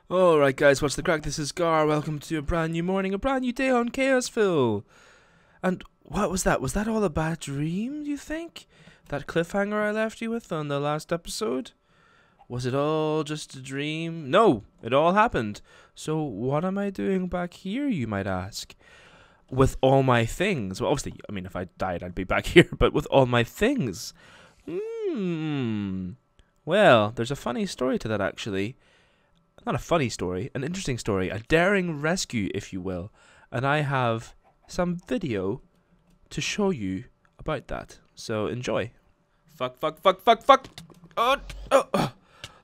Alright guys, what's the crack? This is Gar. Welcome to a brand new morning, a brand new day on Chaosville. And what was that? Was that all a bad dream, you think? That cliffhanger I left you with on the last episode? Was it all just a dream? No, it all happened. So what am I doing back here, you might ask? With all my things. Well, obviously, I mean, if I died, I'd be back here, but with all my things. Well, there's a funny story to that, actually. Not a funny story, an interesting story, a daring rescue, if you will. And I have some video to show you about that. So enjoy. Fuck. Oh.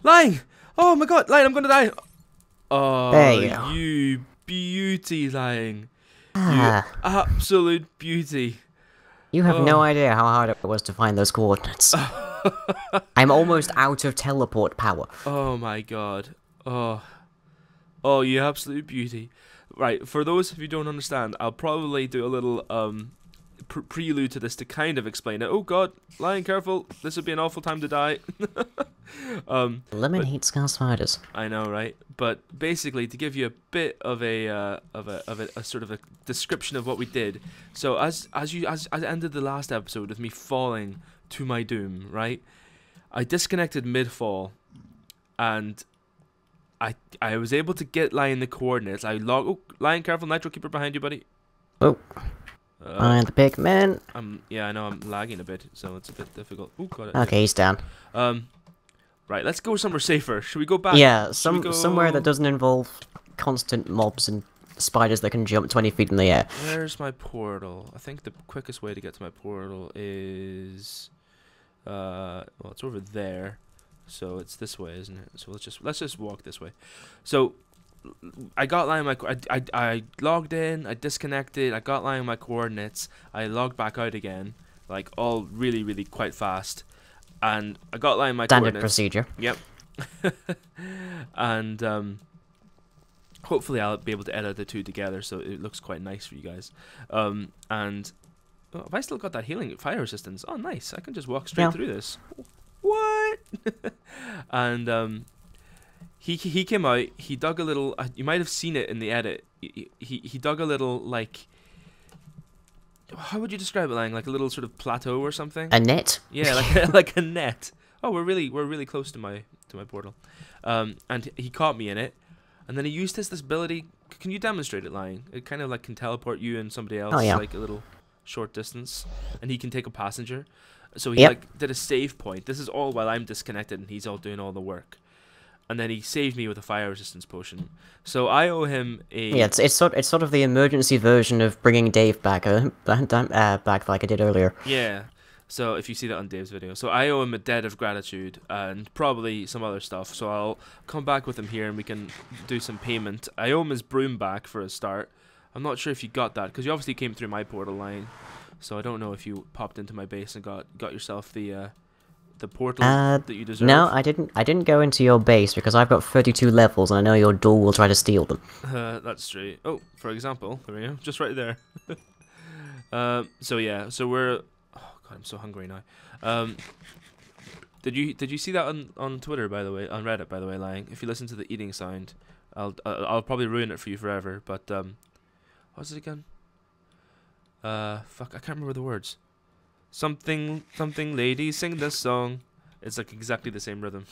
Lying! Oh my god, Lying, I'm gonna die! Oh, there you go. You beauty, Lying. Ah, You absolute beauty. you have no idea how hard it was to find those coordinates. I'm almost out of teleport power. Oh my god. Oh, you absolute beauty. Right, for those of you who don't understand, I'll probably do a little prelude to this to kind of explain it. Oh god, Lion, careful. This would be an awful time to die. Lemon hates scar spiders. I know, right? But basically, to give you a bit of a sort of a description of what we did. So as I ended the last episode with me falling to my doom, right? I disconnected mid-fall, and I was able to get Lion the coordinates. Oh, Lion, careful, Nitro Keeper behind you, buddy. Oh, find the big man. Yeah, I know I'm lagging a bit, so it's a bit difficult. Oh, got it. Okay, he's down. Right, let's go somewhere safer. Should we go back? Yeah, somewhere that doesn't involve constant mobs and spiders that can jump 20 feet in the air. Where's my portal? I think the quickest way to get to my portal is, well, it's over there. So it's this way, isn't it? So let's just walk this way. So I got Lion my I logged in, I disconnected, I got Lion my coordinates, I logged back out again, like all really quite fast, and I got Lion my Standard coordinates. procedure. Yep. And hopefully I'll be able to edit the two together so it looks quite nice for you guys. And oh, have I still got that healing fire resistance? Oh, nice! I can just walk straight through this. What? And he came out. He dug a little. You might have seen it in the edit. He dug a little, like, how would you describe it, Lang? Like a little sort of plateau or something? A net? Yeah, like like a net. Oh, we're really close to my portal. And he caught me in it, and then he used this ability. Can you demonstrate it, Lying? It kind of like can teleport you and somebody else, like a little short distance, and he can take a passenger. So he like did a save point. This is all while I'm disconnected and he's all doing all the work. And then he saved me with a fire resistance potion. So I owe him a... Yeah, it's sort of the emergency version of bringing Dave back, back like I did earlier. Yeah. So if you see that on Dave's video. So I owe him a debt of gratitude and probably some other stuff. So I'll come back with him here and we can do some payment. I owe him his broom back for a start. I'm not sure if you got that because you obviously came through my portal line. So I don't know if you popped into my base and got yourself the portal that you deserve. No, I didn't go into your base because I've got 32 levels and I know your duel will try to steal them. That's straight. Oh, for example, there we go, just right there. So yeah, so we're. Oh god, I'm so hungry now. Did you see that on Twitter, by the way, on Reddit, by the way, Lying? If you listen to the eating sound, I'll probably ruin it for you forever. But what's it again? Fuck, I can't remember the words. Something, ladies, sing this song. It's like exactly the same rhythm.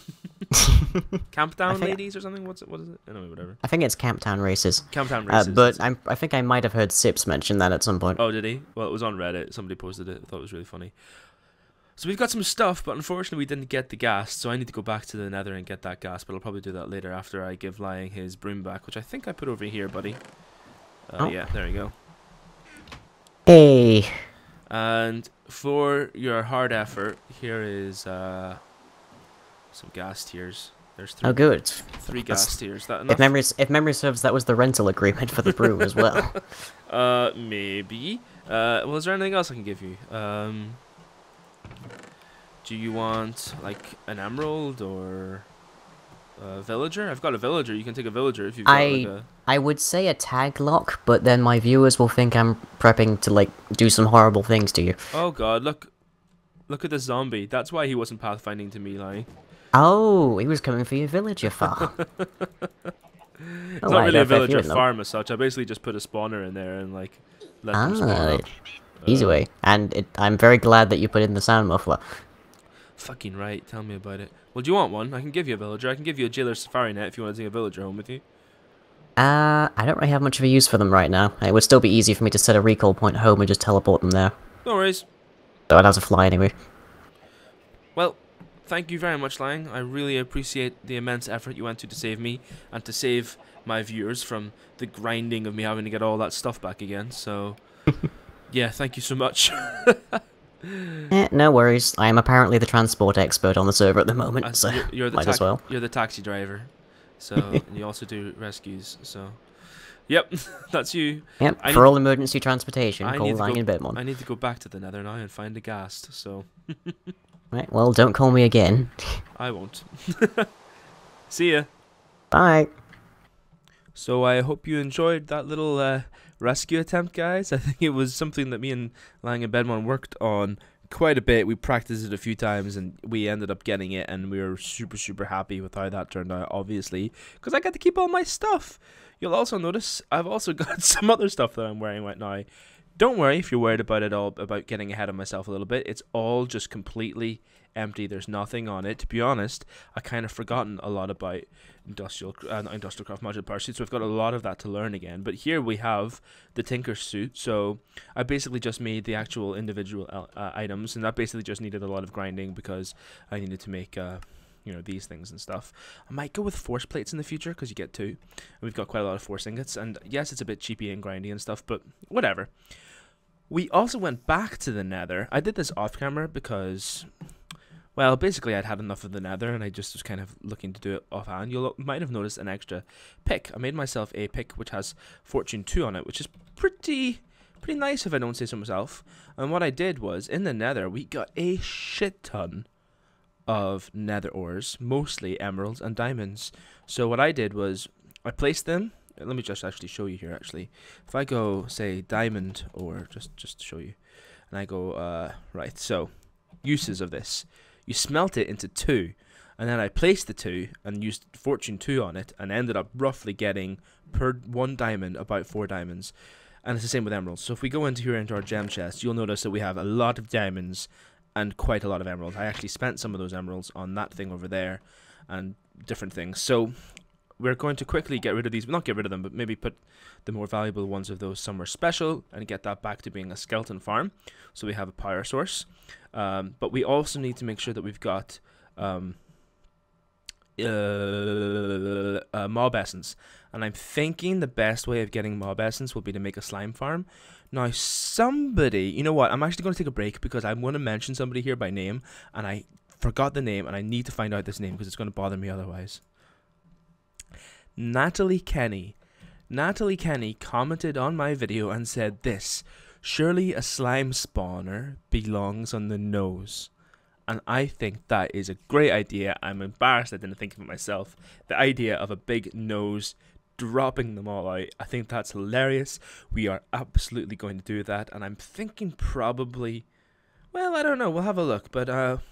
Camptown ladies or something? What is it? Anyway, whatever. I think it's Camptown Races. Camptown Races. But I think I might have heard Sips mention that at some point. Oh, did he? Well, it was on Reddit. Somebody posted it. I thought it was really funny. So we've got some stuff, but unfortunately we didn't get the gas, so I need to go back to the nether and get that gas, but I'll probably do that later after I give Lying his broom back, which I think I put over here, buddy. Yeah, there you go. Hey. And for your hard effort, here is some gas tiers. There's three. Oh, good. Three gas tiers. That enough? If memory serves, that was the rental agreement for the broom as well. Maybe. Well, is there anything else I can give you? Do you want like an emerald or a villager? I've got a villager. You can take a villager if you've got like a... I would say a tag lock, but then my viewers will think I'm prepping to like do some horrible things to you. Oh god, look at this zombie. That's why he wasn't pathfinding to me, Lying. Oh, he was coming for your villager far. It's Oh, not right, really a fair few villager of them. farm as such. I basically just put a spawner in there and like let them spawn Ah, up. easy way. And I'm very glad that you put in the sound muffler. Fucking right. Tell me about it. Well, do you want one? I can give you a villager. I can give you a jailer safari net if you want to take a villager home with you. I don't really have much of a use for them right now. It would still be easy for me to set a recall point home and just teleport them there. No worries. Though I'd have to fly anyway. Well, thank you very much, Lang. I really appreciate the immense effort you went to save me and to save my viewers from the grinding of me having to get all that stuff back again. So, yeah, thank you so much. No worries. I am apparently the transport expert on the server at the moment, so you're the might as well. You're the taxi driver. So, and you also do rescues. So, yep, that's you. Yep, for all emergency transportation, call Lang in Bedmont. I need to go back to the Nether now and find a ghast. So, Right, well, don't call me again. I won't. See ya. Bye. So I hope you enjoyed that little rescue attempt, guys. I think it was something that me and Lang and Bedmon worked on quite a bit. We practiced it a few times and we ended up getting it, and we were super, super happy with how that turned out, obviously, because I got to keep all my stuff. You'll also notice I've also got some other stuff that I'm wearing right now. Don't worry if you're worried about it all, about getting ahead of myself a little bit. It's all just completely empty. There's nothing on it. To be honest, I kind of forgotten a lot about industrial craft modular power suits, so I've got a lot of that to learn again. But here we have the Tinker suit. So I basically just made the actual individual items, and that basically just needed a lot of grinding because I needed to make you know, these things and stuff. I might go with force plates in the future because you get two. And we've got quite a lot of force ingots, and yes, it's a bit cheapy and grindy and stuff, but whatever. We also went back to the Nether. I did this off camera because, well, basically I'd had enough of the Nether and I just was kind of looking to do it offhand. You might have noticed an extra pick. I made myself a pick which has Fortune 2 on it, which is pretty nice if I don't say so myself. And what I did was, in the Nether, we got a shit ton of nether ores, mostly emeralds and diamonds. So what I did was I placed them. Let me just actually show you here. Actually, if I go say diamond ore, just to show you, and I go right. So uses of this: you smelt it into two, and then I placed the two and used Fortune 2 on it, and ended up roughly getting per one diamond about 4 diamonds. And it's the same with emeralds. So if we go into here into our gem chest, you'll notice that we have a lot of diamonds and quite a lot of emeralds. I actually spent some of those emeralds on that thing over there and different things. So we're going to quickly get rid of these. Well, not get rid of them, but maybe put the more valuable ones of those somewhere special and get that back to being a skeleton farm. So we have a power source. But we also need to make sure that we've got mob essence. And I'm thinking the best way of getting mob essence will be to make a slime farm. Now, somebody, you know what, I'm actually going to take a break because I'm going to mention somebody here by name, and I forgot the name, and I need to find out this name because it's going to bother me otherwise. Natalie Kenny. Natalie Kenny commented on my video and said this: surely a slime spawner belongs on the nose. And I think that is a great idea. I'm embarrassed I didn't think of it myself. The idea of a big nose dropping them all out, I think that's hilarious. We are absolutely going to do that, and I'm thinking probably, well, I don't know, we'll have a look, but I've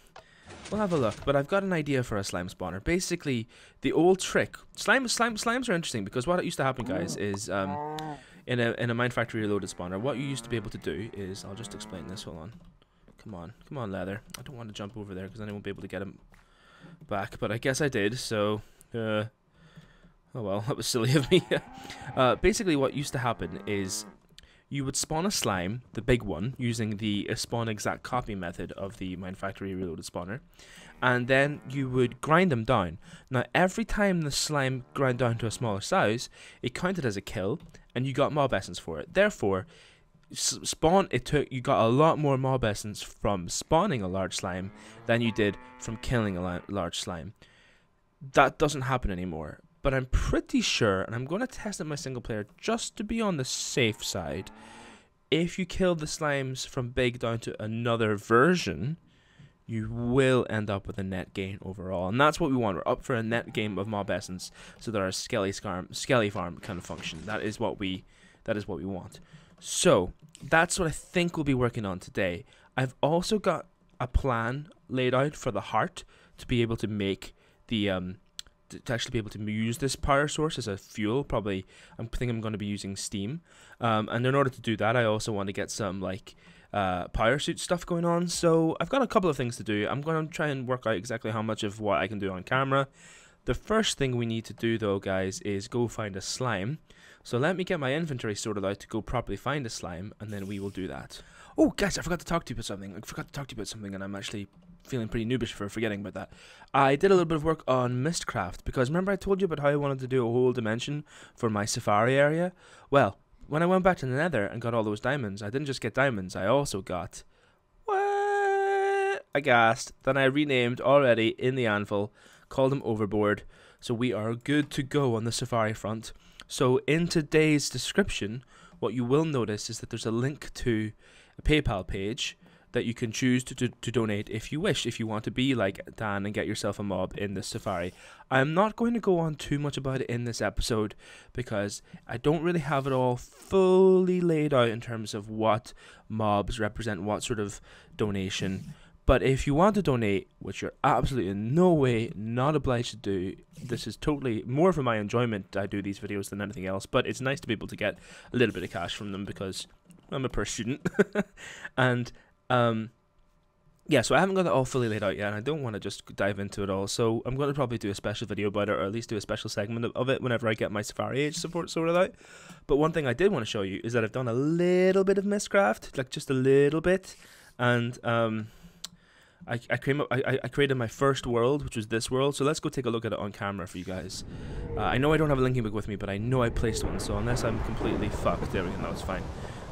got an idea for a slime spawner. Basically, the old trick, slimes are interesting because what used to happen, guys, is in a Mine Factory Reloaded spawner, what you used to be able to do is, I'll just explain this. Hold on. Come on, Leather. I don't want to jump over there because then I won't be able to get him back, but I guess I did. So, oh well, that was silly of me. Basically, what used to happen is you would spawn a slime, the big one, using the spawn exact copy method of the Mine Factory Reloaded spawner, and then you would grind them down. Now, every time the slime ground down to a smaller size, it counted as a kill, and you got mob essence for it. Therefore, you got a lot more mob essence from spawning a large slime than you did from killing a large slime. That doesn't happen anymore. But I'm pretty sure, and I'm going to test it in my single player just to be on the safe side, if you kill the slimes from big down to another version, you will end up with a net gain overall. And that's what we want. We're up for a net gain of mob essence, so that our skelly farm kind of function. That is what we want. So that's what I think we'll be working on today. I've also got a plan laid out for the heart to be able to make the to actually be able to use this power source as a fuel. Probably, I think I'm going to be using steam. And in order to do that, I also want to get some like power suit stuff going on. So I've got a couple of things to do. I'm going to try and work out exactly how much of what I can do on camera. The first thing we need to do though, guys, is go find a slime. So let me get my inventory sorted out to go properly find a slime, and then we will do that. Oh, guys, I forgot to talk to you about something. And I'm actually feeling pretty noobish for forgetting about that. I did a little bit of work on Mistcraft, because remember I told you about how I wanted to do a whole dimension for my safari area? Well, when I went back to the Nether and got all those diamonds, I didn't just get diamonds, I also got... What? A ghast that I renamed already in the anvil, called him Overboard, so we are good to go on the safari front. So in today's description, what you will notice is that there's a link to a PayPal page that you can choose to donate if you wish, if you want to be like Dan and get yourself a mob in the safari. I'm not going to go on too much about it in this episode because I don't really have it all fully laid out in terms of what mobs represent what sort of donation. But if you want to donate, which you're absolutely in no way not obliged to do, this is totally more for my enjoyment. I do these videos than anything else, but it's nice to be able to get a little bit of cash from them because I'm a purse student. And yeah, so I haven't got it all fully laid out yet, and I don't want to just dive into it all, so I'm going to probably do a special video about it, or at least do a special segment of it whenever I get my Safari Age support sorted out. But one thing I did want to show you is that I've done a little bit of Mistcraft, like just a little bit, and I created my first world, which was this world, so let's go take a look at it on camera for you guys. I know I don't have a linking book with me, but I know I placed one, so unless I'm completely fucked, there we go, no, it's fine.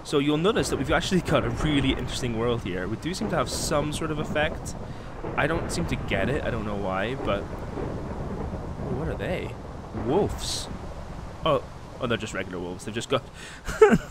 So you'll notice that we've actually got a really interesting world here. We do seem to have some sort of effect. I don't seem to get it, I don't know why, but... Oh, what are they? Wolves. Oh, they're just regular wolves. They've just got...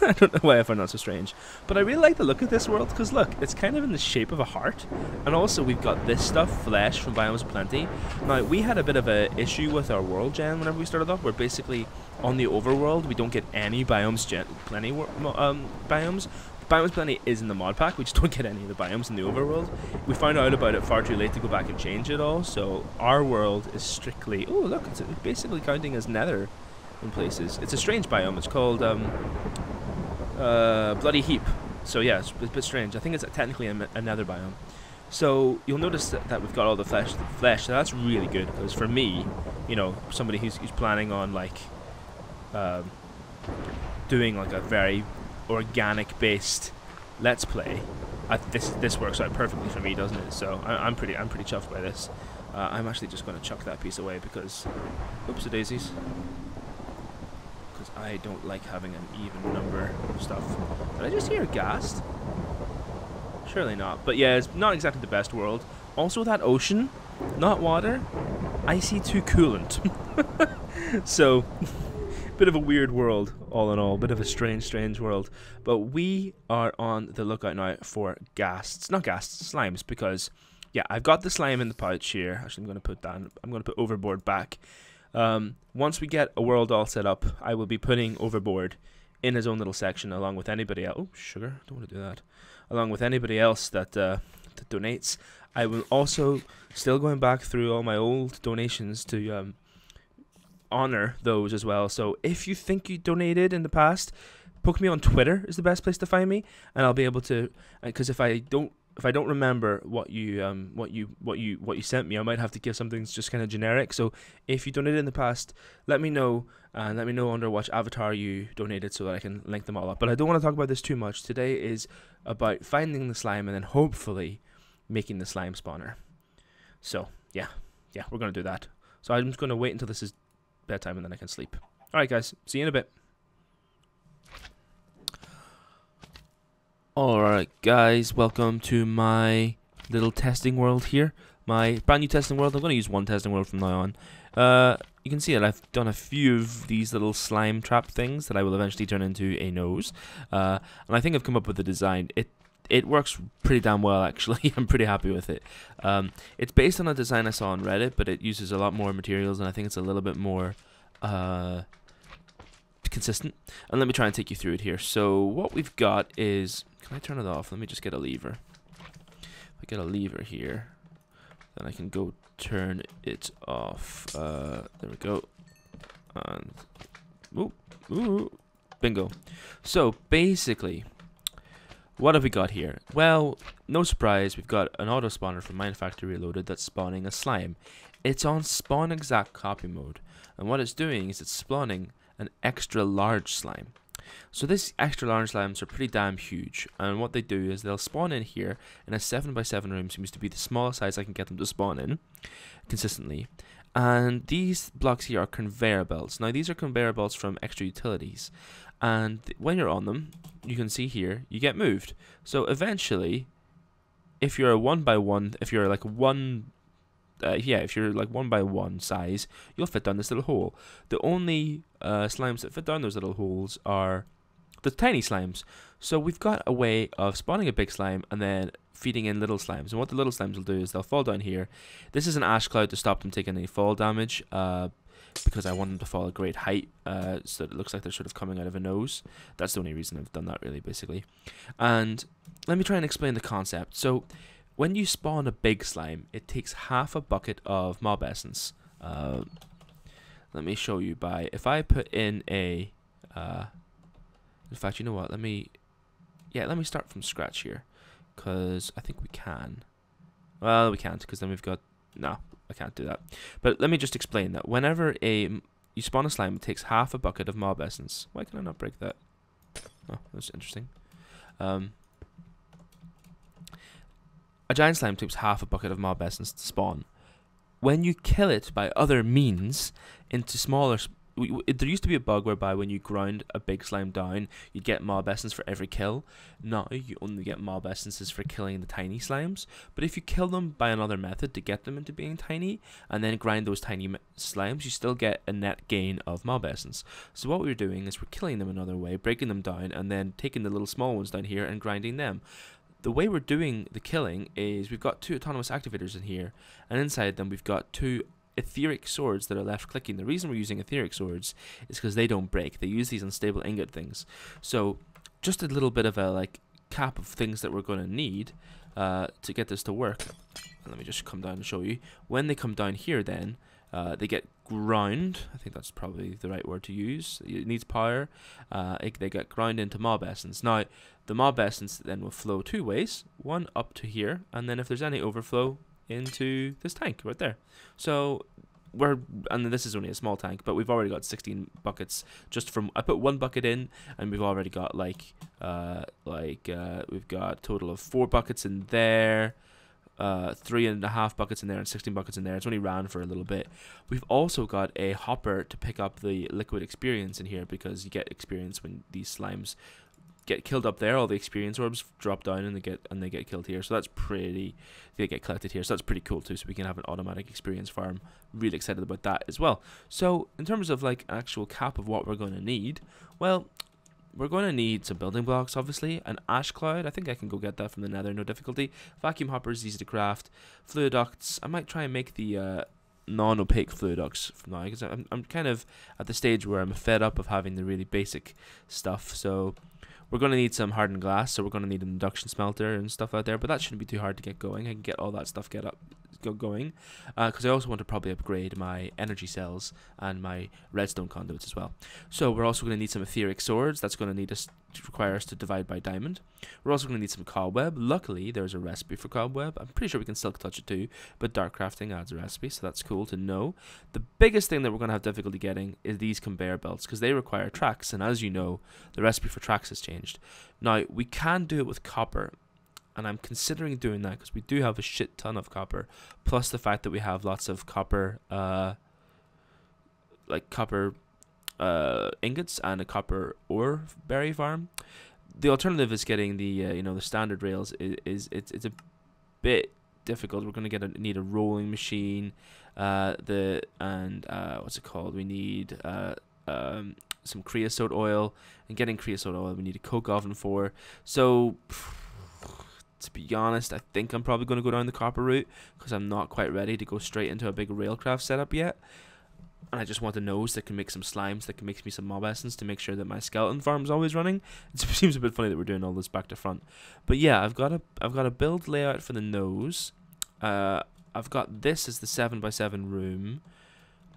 I don't know why I find that so strange. But I really like the look of this world, because look, it's kind of in the shape of a heart. And also we've got this stuff, flesh from Biomes of Plenty. Now, we had a bit of an issue with our world gen whenever we started off, where basically on the overworld we don't get any Biomes Plenty biomes. Biomes Plenty is in the mod pack, we just don't get any of the biomes in the overworld. We found out about it far too late to go back and change it all, so our world is strictly... Oh, look, it's basically counting as Nether in places. It's a strange biome. It's called Bloody Heap. So yeah, it's a bit strange. I think it's technically a Nether biome. So you'll notice that we've got all the flesh. So that's really good, because for me, you know, somebody who's planning on like doing like a very organic based let's play, this works out perfectly for me, doesn't it? So I'm pretty chuffed by this. I'm actually just going to chuck that piece away because, oops, daisies. I don't like having an even number of stuff. Did I just hear ghast? Surely not. But yeah, it's not exactly the best world. Also that ocean, not water, icy to coolant. So, bit of a weird world, all in all. Bit of a strange world. But we are on the lookout now for ghasts. Not ghasts, slimes, because, yeah, I've got the slime in the pouch here. Actually, I'm going to put Overboard back. Once we get a world all set up, I will be putting Overboard in his own little section along with anybody else. Oh, sugar, don't want to do that. Along with anybody else that donates. I will also, still going back through all my old donations to honor those as well. So if you think you donated in the past, poke me on Twitter is the best place to find me, and I'll be able to, because if I don't remember what you sent me, I might have to give something that's just kind of generic. So if you donated in the past, let me know, and let me know under which avatar you donated so that I can link them all up. But I don't want to talk about this too much. Today is about finding the slime and then hopefully making the slime spawner. So yeah, we're gonna do that. So I'm just gonna wait until this is bedtime and then I can sleep. All right, guys, see you in a bit. Alright guys, welcome to my little testing world here. My brand new testing world. I'm going to use one testing world from now on. You can see that I've done a few of these little slime trap things that I will eventually turn into a nose. And I think I've come up with a design. It works pretty damn well actually. I'm pretty happy with it. It's based on a design I saw on Reddit, but it uses a lot more materials and I think it's a little bit more consistent. And let me try and take you through it here. So what we've got is... Can I turn it off? Let me just get a lever. If I get a lever here, Then I can go turn it off. There we go. And ooh, bingo. So basically, what have we got here? Well, no surprise, we've got an auto spawner from Minecraft Reloaded that's spawning a slime. It's on spawn exact copy mode, and what it's doing is it's spawning an extra large slime. So these extra large slimes are pretty damn huge, and what they do is they'll spawn in here in a 7x7 room. Seems to be the smallest size I can get them to spawn in consistently. And these blocks here are conveyor belts. Now these are conveyor belts from extra utilities, and when you're on them, you can see here you get moved. So eventually, if you're a 1x1, if you're like one by one size, you'll fit down this little hole. The only slimes that fit down those little holes are the tiny slimes. So we've got a way of spawning a big slime and then feeding in little slimes. And what the little slimes will do is they'll fall down here. This is an ash cloud to stop them taking any fall damage, because I want them to fall a great height, so that it looks like they're sort of coming out of a nose. That's the only reason I've done that, really, basically. And let me try and explain the concept. So when you spawn a big slime, it takes half a bucket of mob essence. Let me show you by, if I put in a, in fact, you know what, let me start from scratch here, because I think we can. Well, we can't, because then we've got, no, I can't do that. But let me just explain that whenever you spawn a slime, it takes half a bucket of mob essence. Why can I not break that? Oh, that's interesting. A giant slime takes half a bucket of mob essence to spawn. When you kill it by other means into smaller... there used to be a bug whereby when you ground a big slime down, you'd get mob essence for every kill. Now you only get mob essences for killing the tiny slimes. But if you kill them by another method to get them into being tiny, and then grind those tiny slimes, you still get a net gain of mob essence. So what we're doing is we're killing them another way, breaking them down, and then taking the little small ones down here and grinding them. The way we're doing the killing is we've got 2 autonomous activators in here, and inside them we've got 2 etheric swords that are left clicking. The reason we're using etheric swords is because they don't break. They use these unstable ingot things. So just a little bit of a like cap of things that we're going to need to get this to work. And let me just come down and show you. When they come down here, then they get ground. I think that's probably the right word to use. It needs power. They get ground into mob essence. Now the mob essence then will flow 2 ways. One up to here, and then if there's any overflow, into this tank right there. So and this is only a small tank, but we've already got 16 buckets just from, I put 1 bucket in, and we've already got we've got a total of 4 buckets in there, 3.5 buckets in there, and 16 buckets in there. It's only ran for a little bit. We've also got a hopper to pick up the liquid experience in here, because you get experience when these slimes get killed up there. All the experience orbs drop down and they get killed here. So that's they get collected here. So that's pretty cool too. So we can have an automatic experience farm. Really excited about that as well. So in terms of like actual cap of what we're going to need, well, we're going to need some building blocks, obviously. An ash cloud, I think I can go get that from the nether, no difficulty. Vacuum hoppers, easy to craft. Fluid ducts, I might try and make the non-opaque fluid ducts from now, because I'm kind of at the stage where I'm fed up of having the really basic stuff. So we're going to need some hardened glass, so we're going to need an induction smelter and stuff out there, but that shouldn't be too hard to get going. I can get all that stuff going, because I also want to probably upgrade my energy cells and my redstone conduits as well. So we're also going to need some etheric swords. That's going to require us to divide by diamond. We're also going to need some cobweb. Luckily, there's a recipe for cobweb. I'm pretty sure we can silk touch it too, but dark crafting adds a recipe, so that's cool to know. The biggest thing that we're going to have difficulty getting is these conveyor belts, because they require tracks, and as you know, the recipe for tracks has changed. Now, we can do it with copper, and I'm considering doing that because we do have a shit ton of copper, plus the fact that we have lots of copper, ingots and a copper ore berry farm. The alternative is getting the the standard rails. It's a bit difficult. We're going to need a rolling machine, what's it called? We need some creosote oil, and getting creosote oil we need a coke oven for. So to be honest, I think I'm probably going to go down the copper route, because I'm not quite ready to go straight into a big railcraft setup yet. And I just want a nose that can make some slimes, that can make me some mob essence to make sure that my skeleton farm's always running. It seems a bit funny that we're doing all this back to front. But yeah, I've got a build layout for the nose. I've got this as the 7x7 room.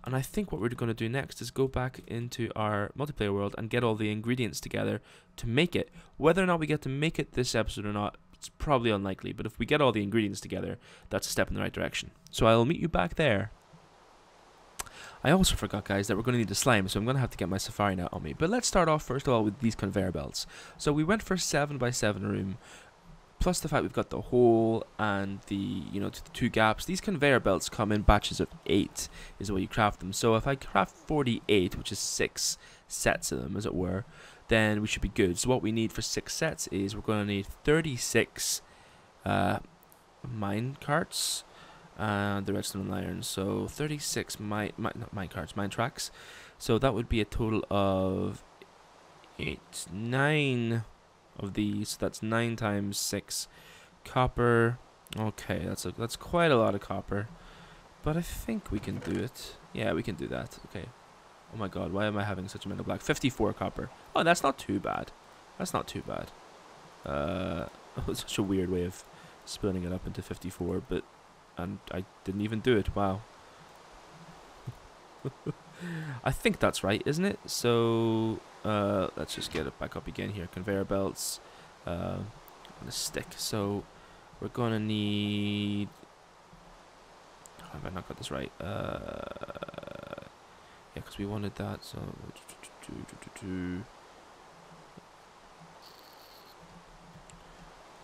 And I think what we're going to do next is go back into our multiplayer world and get all the ingredients together to make it. Whether or not we get to make it this episode or not, it's probably unlikely. But if we get all the ingredients together, that's a step in the right direction. So I'll meet you back there. I also forgot, guys, that we're going to need a slime, so I'm going to have to get my safari net on me. But let's start off, first of all, with these conveyor belts. So we went for a 7x7 room. Plus the fact we've got the hole and the, you know, the 2 gaps. These conveyor belts come in batches of 8 is the way you craft them. So if I craft 48, which is 6 sets of them, as it were, then we should be good. So what we need for 6 sets is we're going to need 36 mine carts and the redstone and iron. So 36 mine tracks. So that would be a total of 9 of these. So that's 9 times 6 copper. Okay, that's quite a lot of copper, but I think we can do it. Yeah, we can do that. Okay. Oh my god, why am I having such a mental black? 54 copper. Oh, that's not too bad. That's not too bad. It's such a weird way of splitting it up into 54, but and I didn't even do it. Wow. I think that's right, isn't it? So let's just get it back up again here. Conveyor belts on a stick. So we're gonna need. Have I not got this right? Yeah, because we wanted that. So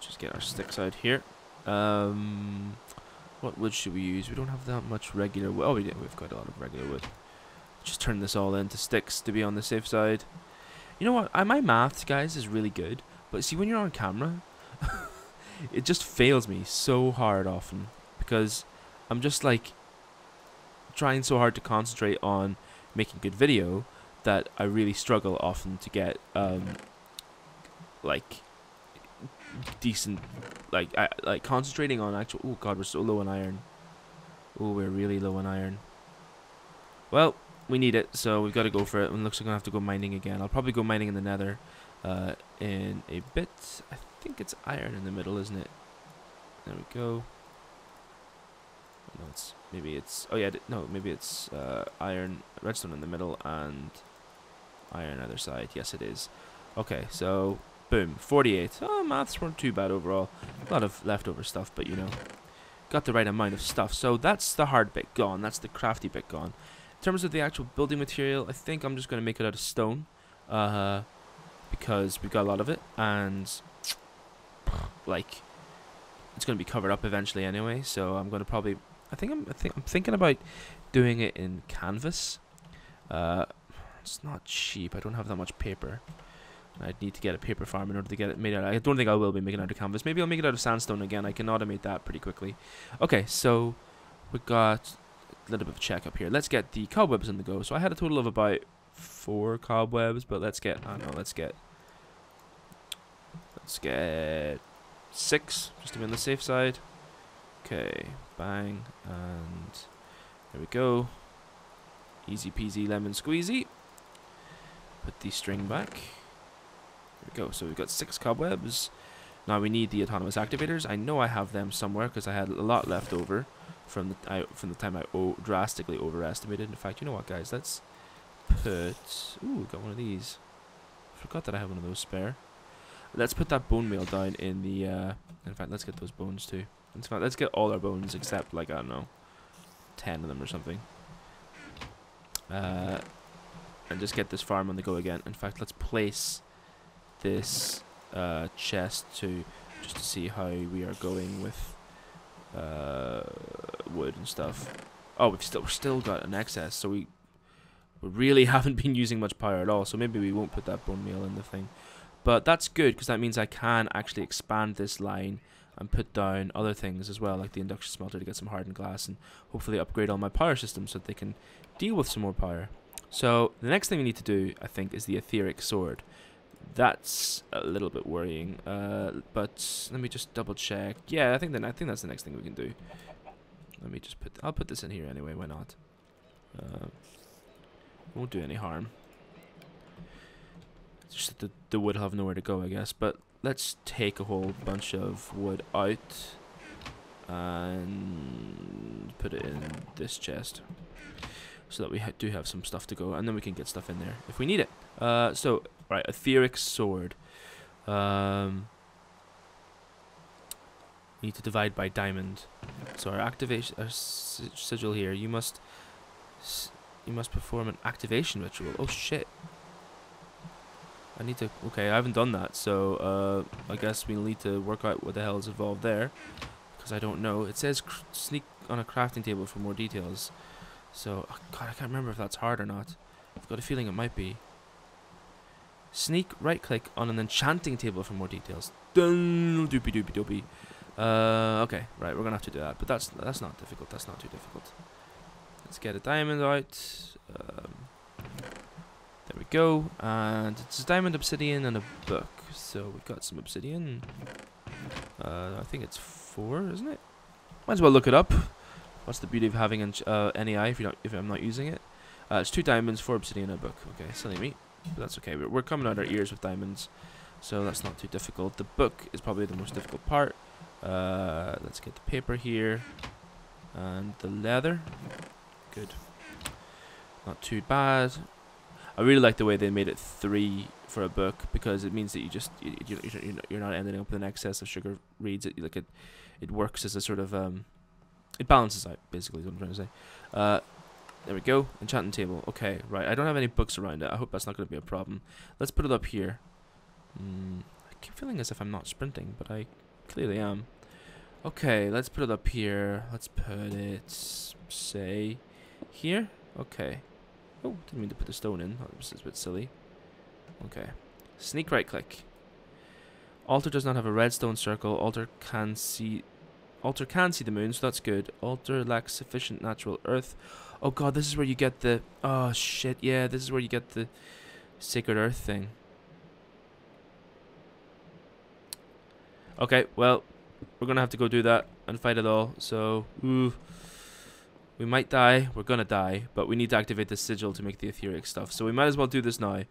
just get our sticks out here. What wood should we use? We don't have that much regular wood. Oh, we've got a lot of regular wood. Just turn this all into sticks to be on the safe side. You know what? My maths, guys, is really good. But see, when you're on camera, it just fails me so hard often. Because I'm just like trying so hard to concentrate on making good video that I really struggle often to get like decent, like concentrating on actual. Oh god, we're so low on iron. Oh, we're really low on iron. Well, we need it, so we've got to go for it. And looks like I'm gonna have to go mining again. I'll probably go mining in the Nether in a bit. I think it's iron in the middle, isn't it? There we go. No, maybe it's. Oh yeah, no, maybe it's iron, redstone in the middle, and iron either side. Yes, it is. Okay, so boom, 48. Oh, maths weren't too bad overall. A lot of leftover stuff, but you know, got the right amount of stuff. So that's the hard bit gone. That's the crafty bit gone. In terms of the actual building material, I think I'm just going to make it out of stone, because we've got a lot of it, and like it's going to be covered up eventually anyway. So I'm going to probably, I'm thinking about doing it in canvas. It's not cheap. I don't have that much paper. I'd need to get a paper farm in order to get it made out. I don't think I will be making it out of canvas. Maybe I'll make it out of sandstone again. I can automate that pretty quickly. Okay, so we got a little bit of a check up here. Let's get the cobwebs in the go. So I had a total of about 4 cobwebs, but let's get, I don't know, let's get 6 just to be on the safe side. Okay, bang, and there we go. Easy peasy lemon squeezy. Put the string back. There we go. So we've got 6 cobwebs. Now we need the autonomous activators. I know I have them somewhere because I had a lot left over from the time I drastically overestimated. In fact, you know what, guys? Let's put. Ooh, got one of these. Forgot that I have one of those spare. Let's put that bone meal down in the. In fact, let's get those bones too. In fact, let's get all our bones except like I don't know, 10 of them or something. And just get this farm on the go again. In fact, let's place this chest just to see how we are going with wood and stuff. Oh, we've still got an excess, so we really haven't been using much power at all. So maybe we won't put that bone meal in the thing, but that's good because that means I can actually expand this line and put down other things as well, like the induction smelter to get some hardened glass and hopefully upgrade all my power systems so that they can deal with some more power. So the next thing we need to do, I think, is the etheric sword. That's a little bit worrying, but let me just double check. Yeah, I think that's the next thing we can do. Let me just I'll put this in here anyway. Why not? Won't do any harm. It's just that the wood will have nowhere to go, I guess. But let's take a whole bunch of wood out. and put it in this chest, so that we do have some stuff to go, and then we can get stuff in there if we need it. So right, etheric sword. Need to divide by diamond. So our activation, our sigil here. You must perform an activation ritual. Oh shit! I need to. Okay, I haven't done that, so I guess we'll need to work out what the hell is involved there, because I don't know. It says sneak on a crafting table for more details. So oh God, I can't remember if that's hard or not. I've got a feeling it might be. Sneak, right click on an enchanting table for more details. Dun, doopy doopy doopy. Okay, right, we're gonna have to do that, but that's not difficult. That's not too difficult. Let's get a diamond out. There we go, and it's a diamond, obsidian, and a book. So we've got some obsidian. I think it's 4, isn't it? Might as well look it up. What's the beauty of having an NAI if I'm not using it? It's 2 diamonds, 4 obsidian, and a book. Okay, silly me, but that's okay. We're coming out our ears with diamonds, so that's not too difficult. The book is probably the most difficult part. Let's get the paper here, and the leather. Good, not too bad. I really like the way they made it 3 for a book, because it means that you're not ending up with an excess of sugar reads. It works as a sort of it balances out, basically is what I'm trying to say. There we go, enchanting table. Okay, right, I don't have any books around it. I hope that's not going to be a problem. Let's put it up here. I keep feeling as if I'm not sprinting, but I clearly am. Okay, let's put it up here. Let's put it, say, here. Okay. Oh, didn't mean to put the stone in. That was a bit silly. Okay. Sneak right click. Altar does not have a redstone circle. Altar can see the moon, so that's good. Altar lacks sufficient natural earth. Oh god, this is where you get the... Oh shit, yeah, this is where you get the sacred earth thing. Okay, well, we're gonna have to go do that and fight it all, so... Ooh. We might die, we're gonna die, but we need to activate the sigil to make the etheric stuff, so we might as well do this now.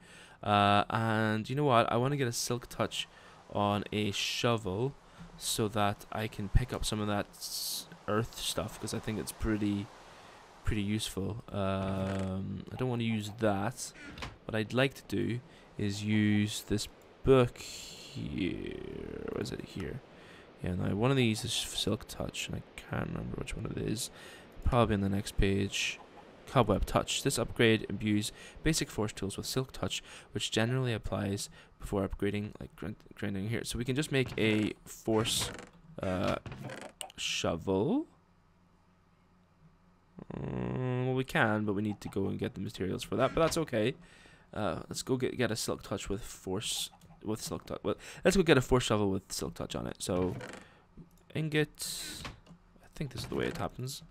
And you know what, I want to get a silk touch on a shovel so that I can pick up some of that earth stuff, because I think it's pretty useful. I don't want to use that. What I'd like to do is use this book here. Where is it? Here. Yeah, now one of these is silk touch, and I can't remember which one it is. Probably on the next page. Cobweb touch. This upgrade imbues basic force tools with silk touch, which generally applies before upgrading, like grinding here. So we can just make a force shovel. Well, we can, but we need to go and get the materials for that. But that's okay. Let's go get a silk touch with silk touch. Well, let's go get a force shovel with silk touch on it. So ingot. I think this is the way it happens.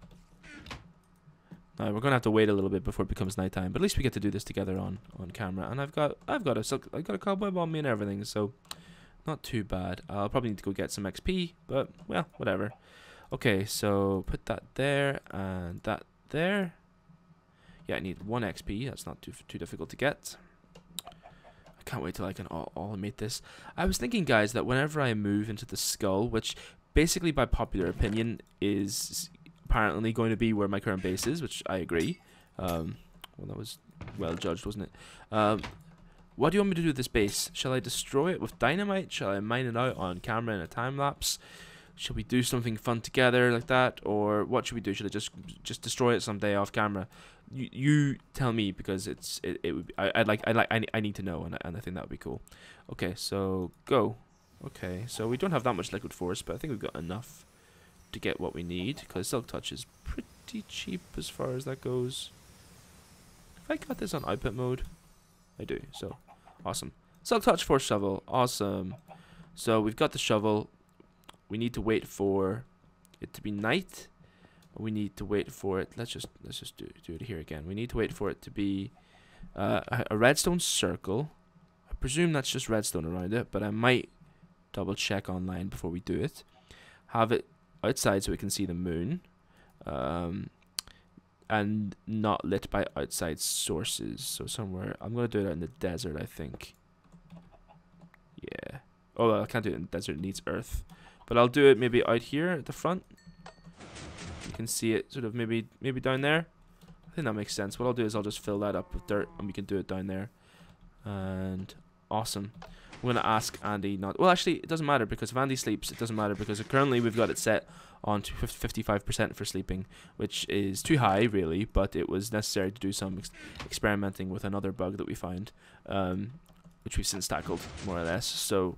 We're gonna have to wait a little bit before it becomes nighttime, but at least we get to do this together on camera. And I've got a cobweb on me and everything, so not too bad. I'll probably need to go get some XP, but well, whatever. Okay, so put that there and that there. Yeah, I need 1 XP. That's not too difficult to get. I can't wait till I can automate this. I was thinking, guys, that whenever I move into the skull, which basically by popular opinion is apparently going to be where my current base is, which I agree. Well, that was well judged, wasn't it? What do you want me to do with this base? Shall I destroy it with dynamite? Shall I mine it out on camera in a time lapse? Shall we do something fun together like that, or what should we do? Should I just destroy it someday off camera? You tell me, because it would be, I need to know, and I think that would be cool. Okay, so go. Okay, so we don't have that much liquid force, but I think we've got enough to get what we need, because silk touch is pretty cheap as far as that goes. If I got this on output mode, I do, so awesome. Silk touch force shovel, awesome. So we've got the shovel. We need to wait for it to be night. We need to wait for it. Let's just do it here again. We need to wait for it to be a redstone circle. I presume that's just redstone around it, but I might double check online before we do it. Have it outside so we can see the moon, and not lit by outside sources. So somewhere, I'm gonna do it out in the desert, I think. Yeah. Oh, well, I can't do it in the desert. It needs earth. But I'll do it maybe out here at the front. you can see it sort of maybe down there. I think that makes sense. What I'll do is I'll just fill that up with dirt, and we can do it down there. And awesome. I'm gonna ask Andy not. Well, actually, it doesn't matter because if Andy sleeps, it doesn't matter because currently we've got it set on to 55% for sleeping, which is too high, really. But it was necessary to do some experimenting with another bug that we found, which we've since tackled more or less. So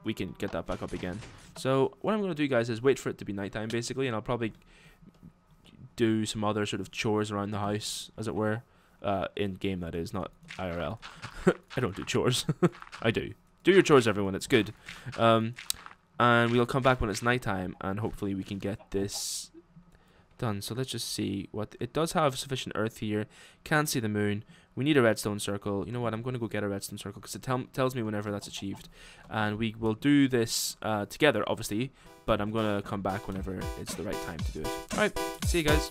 we can get that back up again. So what I'm gonna do, guys, is wait for it to be nighttime, basically, and I'll probably do some other sort of chores around the house, as it were. In game, that is, not IRL. I don't do chores. I do. Do your chores, everyone. It's good. And we'll come back when it's nighttime, and hopefully we can get this done. So let's just see what it does. Have sufficient earth here. Can't see the moon. We need a redstone circle. You know what? I'm going to go get a redstone circle because it tells me whenever that's achieved, and we will do this together, obviously. But I'm going to come back whenever it's the right time to do it. All right. See you guys.